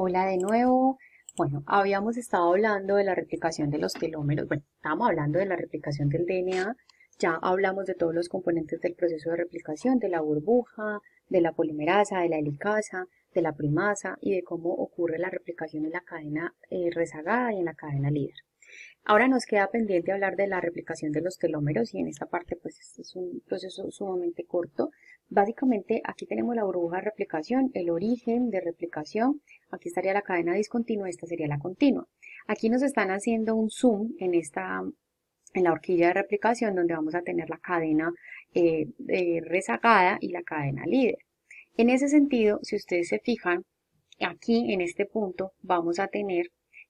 Hola de nuevo. Bueno, habíamos estado hablando de la replicación de los telómeros. Bueno, estábamos hablando de la replicación del DNA. Ya hablamos de todos los componentes del proceso de replicación, de la burbuja, de la polimerasa, de la helicasa, de la primasa y de cómo ocurre la replicación en la cadena rezagada y en la cadena líder. Ahora nos queda pendiente hablar de la replicación de los telómeros y en esta parte pues este es un proceso sumamente corto. Básicamente aquí tenemos la burbuja de replicación, el origen de replicación, aquí estaría la cadena discontinua, esta sería la continua. Aquí nos están haciendo un zoom en la horquilla de replicación donde vamos a tener la cadena rezagada y la cadena líder. En ese sentido, si ustedes se fijan, aquí en este punto vamos a tener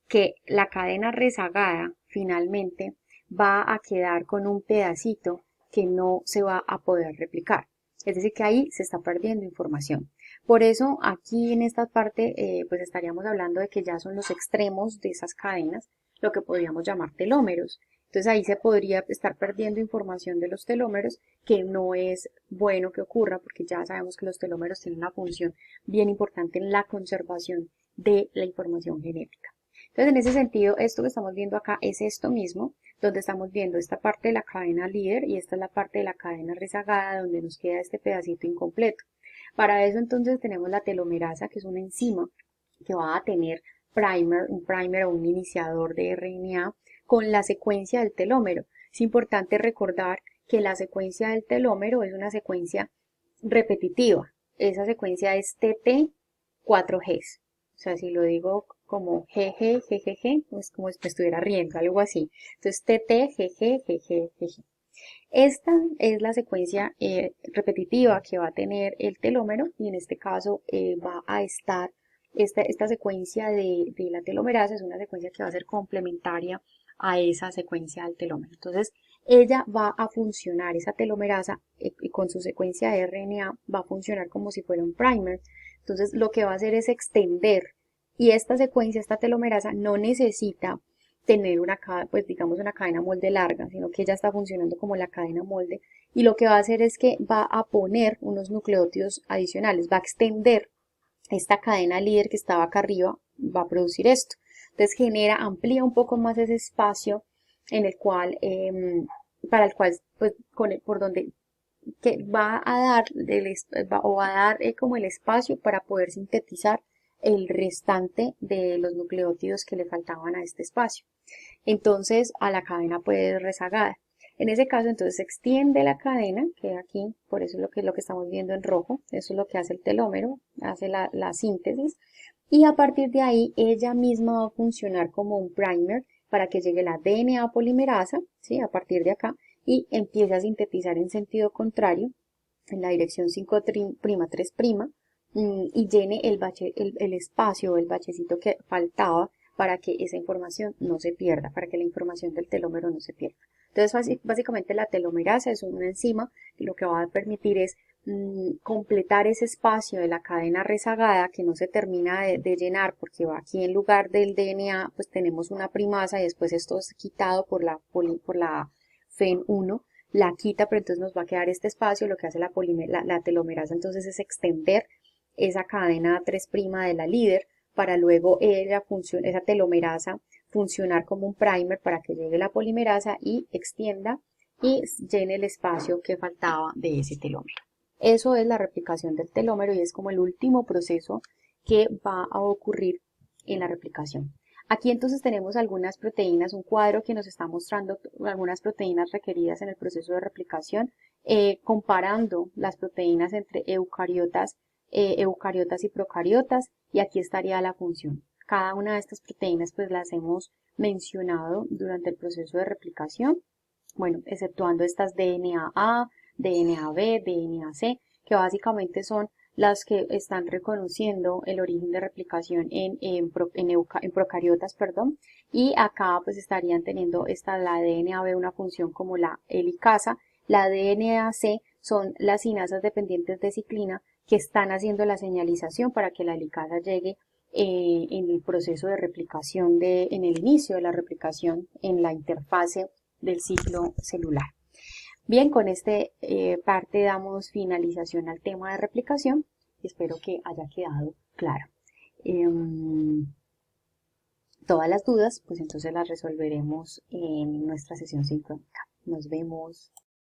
que la cadena rezagada finalmente va a quedar con un pedacito que no se va a poder replicar. Es decir, que ahí se está perdiendo información. Por eso aquí en esta parte pues estaríamos hablando de que ya son los extremos de esas cadenas, lo que podríamos llamar telómeros. Entonces ahí se podría estar perdiendo información de los telómeros, que no es bueno que ocurra porque ya sabemos que los telómeros tienen una función bien importante en la conservación de la información genética. Entonces, en ese sentido, esto que estamos viendo acá es esto mismo, donde estamos viendo esta parte de la cadena líder y esta es la parte de la cadena rezagada donde nos queda este pedacito incompleto. Para eso entonces tenemos la telomerasa, que es una enzima que va a tener un primer o un iniciador de RNA con la secuencia del telómero. Es importante recordar que la secuencia del telómero es una secuencia repetitiva. Esa secuencia es TT 4Gs. O sea, si lo digo como GG, GGG, es como si me estuviera riendo, algo así. Entonces, TT, GG, GG, GG. Esta es la secuencia repetitiva que va a tener el telómero y en este caso va a estar, esta secuencia de la telomerasa es una secuencia que va a ser complementaria a esa secuencia del telómero. Entonces, ella va a funcionar, esa telomerasa con su secuencia de RNA va a funcionar como si fuera un primer. Entonces, lo que va a hacer es extender y esta secuencia, esta telomerasa no necesita tener pues digamos una cadena molde larga, sino que ella está funcionando como la cadena molde y lo que va a hacer es que va a poner unos nucleótidos adicionales, va a extender esta cadena líder que estaba acá arriba, va a producir esto. Entonces amplía un poco más ese espacio en el cual, para el cual, pues, por donde que va a dar, o va a dar como el espacio para poder sintetizar el restante de los nucleótidos que le faltaban a este espacio. Entonces a la cadena puede ir rezagada. En ese caso entonces se extiende la cadena, que aquí, por eso es lo que estamos viendo en rojo, eso es lo que hace el telómero, hace la síntesis, y a partir de ahí ella misma va a funcionar como un primer para que llegue la DNA polimerasa, ¿sí? A partir de acá, y empiece a sintetizar en sentido contrario, en la dirección 5' 3', y llene el espacio o el bachecito que faltaba para que esa información no se pierda, para que la información del telómero no se pierda. Entonces, básicamente la telomerasa es una enzima que lo que va a permitir es completar ese espacio de la cadena rezagada que no se termina de llenar porque va aquí en lugar del DNA pues tenemos una primasa y después esto es quitado por la FEN1, la quita, pero entonces nos va a quedar este espacio. Lo que hace la telomerasa entonces es extender esa cadena 3' de la líder para luego esa telomerasa funcionar como un primer para que llegue la polimerasa y extienda y llene el espacio que faltaba de ese telómero. Eso es la replicación del telómero y es como el último proceso que va a ocurrir en la replicación. Aquí entonces tenemos algunas proteínas, un cuadro que nos está mostrando algunas proteínas requeridas en el proceso de replicación, comparando las proteínas entre eucariotas y procariotas, y aquí estaría la función. Cada una de estas proteínas pues las hemos mencionado durante el proceso de replicación, bueno, exceptuando estas DNA-A, DNA-B, DNA-C, que básicamente son las que están reconociendo el origen de replicación en procariotas, perdón, y acá pues estarían teniendo la DNA-B una función como la helicasa, la DNA-C son las cinasas dependientes de ciclina que están haciendo la señalización para que la helicasa llegue en el proceso de replicación, en el inicio de la replicación en la interfase del ciclo celular. Bien, con este parte damos finalización al tema de replicación y espero que haya quedado claro. Todas las dudas, pues entonces las resolveremos en nuestra sesión sincrónica. Nos vemos.